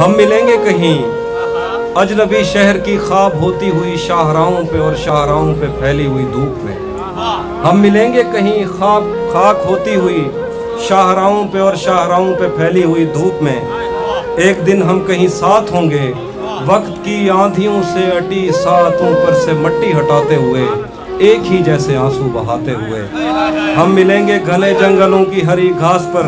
ہم ملیں گے کہیں اجنبی شہر کی خواب ہوتی ہوئی شاہراہوں پہ اور شاہراہوں پہ پھیلی ہوئی دھوپ میں. ہم ملیں گے کہیں خاک ہوتی ہوئی شاہراہوں پہ اور شاہراہوں پہ پھیلی ہوئی دھوپ میں. ایک دن ہم کہیں ساتھ ہوں گے وقت کی آندھیوں سے اٹی ساتھوں پر سے مٹی ہٹاتے ہوئے ایک ہی جیسے آنسو بہاتے ہوئے. ہم ملیں گے گھنے جنگلوں کی ہری گھاس پر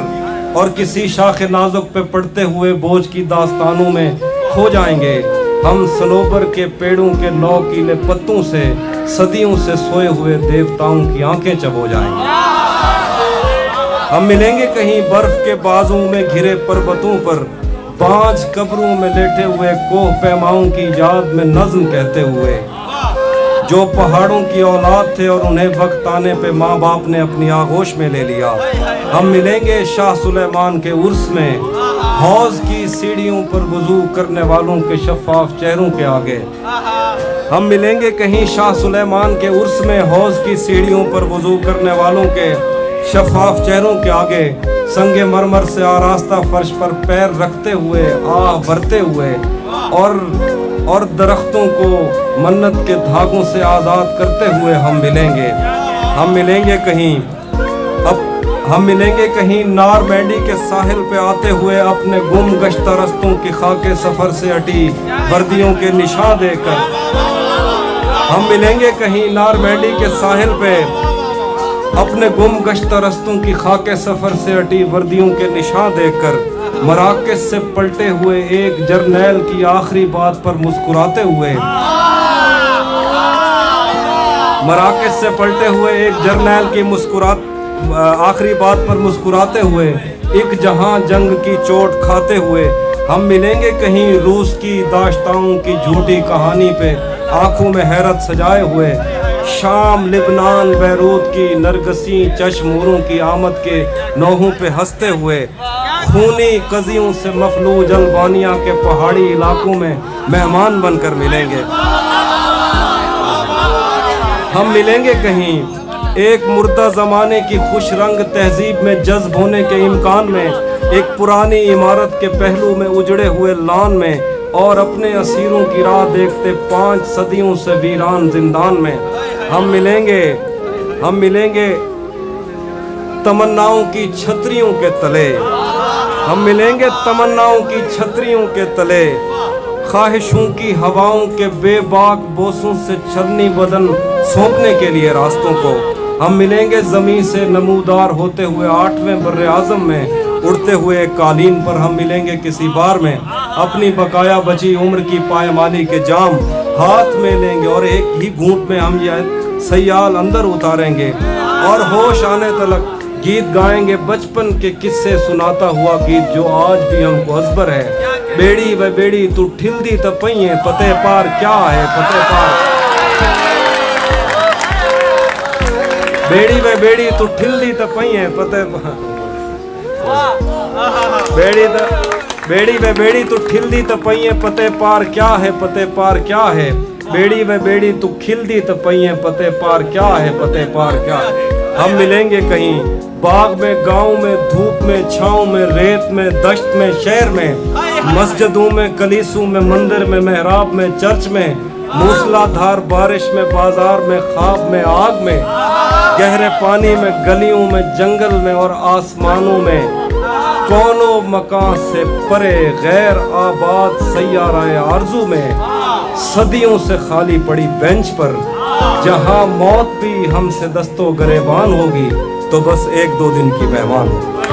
اور کسی شاخ نازک پہ پڑتے ہوئے بوجھ کی داستانوں میں کھو جائیں گے. ہم صنوبر کے پیڑوں کے نوکیلے پتوں سے صدیوں سے سوئے ہوئے دیوتاؤں کی آنکھیں چبو جائیں گے. ہم ملیں گے کہیں برف کے بازوں میں گھرے پربتوں پر 5 قبروں میں لیٹے ہوئے کوہ پیماؤں کی یاد میں نظم کہتے ہوئے. جو پہاڑوں کی اولاد تھے اور انہیں وقت آنے پہ ماں باپ نے اپنی آغوش میں لے لیا. ہم ملیں گے شاہ سلیمان کے عرس میں حوض کی سیڑھیوں پر وضو کرنے والوں کے شفاف چہروں کے آگے. ہم ملیں گے کہیں شاہ سلیمان کے عرس میں حوض کی سیڑھیوں پر وضو کرنے والوں کے شفاف چہروں کے آگے سنگ مرمر سے آراستہ فرش پر پیر رکھتے ہوئے آہ بھرتے ہوئے اور درختوں کو منت کے دھاگوں سے آزاد کرتے ہوئے ہم ملیں گے. ہم ملیں گے کہیں نارمینڈی کے ساحل پہ آتے ہوئے اپنے گم گشتہ رستوں کی خاک سفر سے اٹی وردیوں کے نشان دے کر. ہم ملیں گے کہیں نارمینڈی کے ساحل پہ اپنے گم گشتہ رستوں کی خاک سفر سے اٹی وردیوں کے نشان دیکھ کر. مراکز سے پلٹے ہوئے ایک جرنیل کی آخری بات پر مسکراتے ہوئے مراکز سے پلٹے ہوئے ایک جرنیل کی آخری بات پر مسکراتے ہوئے ایک جہاں جنگ کی چوٹ کھاتے ہوئے. ہم ملیں گے کہیں روس کی داشتاؤں کی جھوٹی کہانی پہ آنکھوں میں حیرت سجائے ہوئے. شام لبنان بیروت کی نرگسی چشموروں کی آمد کے نوحوں پہ ہنستے ہوئے. خونی قضیوں سے مفلوج البانیہ کے پہاڑی علاقوں میں مہمان بن کر ملیں گے. ہم ملیں گے کہیں ایک مردہ زمانے کی خوش رنگ تہذیب میں جذب ہونے کے امکان میں ایک پرانی عمارت کے پہلو میں اجڑے ہوئے لان میں اور اپنے اسیروں کی راہ دیکھتے 5 صدیوں سے ویران زندان میں. ہم ملیں گے تمناؤں کی چھتریوں کے تلے. ہم ملیں گے تمناؤں کی چھتریوں کے تلے خواہشوں کی ہواؤں کے بے باک بوسوں سے چھلنی بدن سونپنے کے لیے راستوں کو. ہم ملیں گے زمین سے نمودار ہوتے ہوئے 8ویں بر اعظم میں اڑتے ہوئے قالین پر. ہم ملیں گے کسی بار میں اپنی بقایا بچی عمر کی پائمالی کے جام ہاتھ میں لیں گے اور ایک ہی گھونٹ میں ہم یہ سیال اندر اتاریں گے اور ہوش آنے تلک گیت گائیں گے بچپن کے قصے سناتا ہوا گیت جو آج بھی ہم کو ازبر ہے. بیڑی و بیڑی تو ٹھل دی تپئیں پتے پار کیا ہے پتے پار. بیڑی و بیڑی تو ٹھل دی تپئیں پتے بیڑی و بیڑی تو ٹھل دی تپئیں پتے پار کیا ہے پتے پار کیا ہے. بیڑی و بیڑی تو کھل دی تپئیں پتے پار کیا ہے پتے پار کیا ہے. ہم ملیں گے کہیں باغ میں گاؤں میں دھوپ میں چھاؤں میں ریت میں دشت میں شہر میں مسجدوں میں کلیسوں میں مندر میں محراب میں چرچ میں موسلا دھار بارش میں بازار میں خواب میں آگ میں گہرے پانی میں گلیوں میں جنگل میں اور آسمانوں میں کونوں مکان سے پرے غیر آباد سیارہ آرزو میں صدیوں سے خالی پڑی بینچ پر جہاں موت بھی ہم سے دستوں گریبان ہوگی تو بس 1-2 دن کی مہمان ہوگی.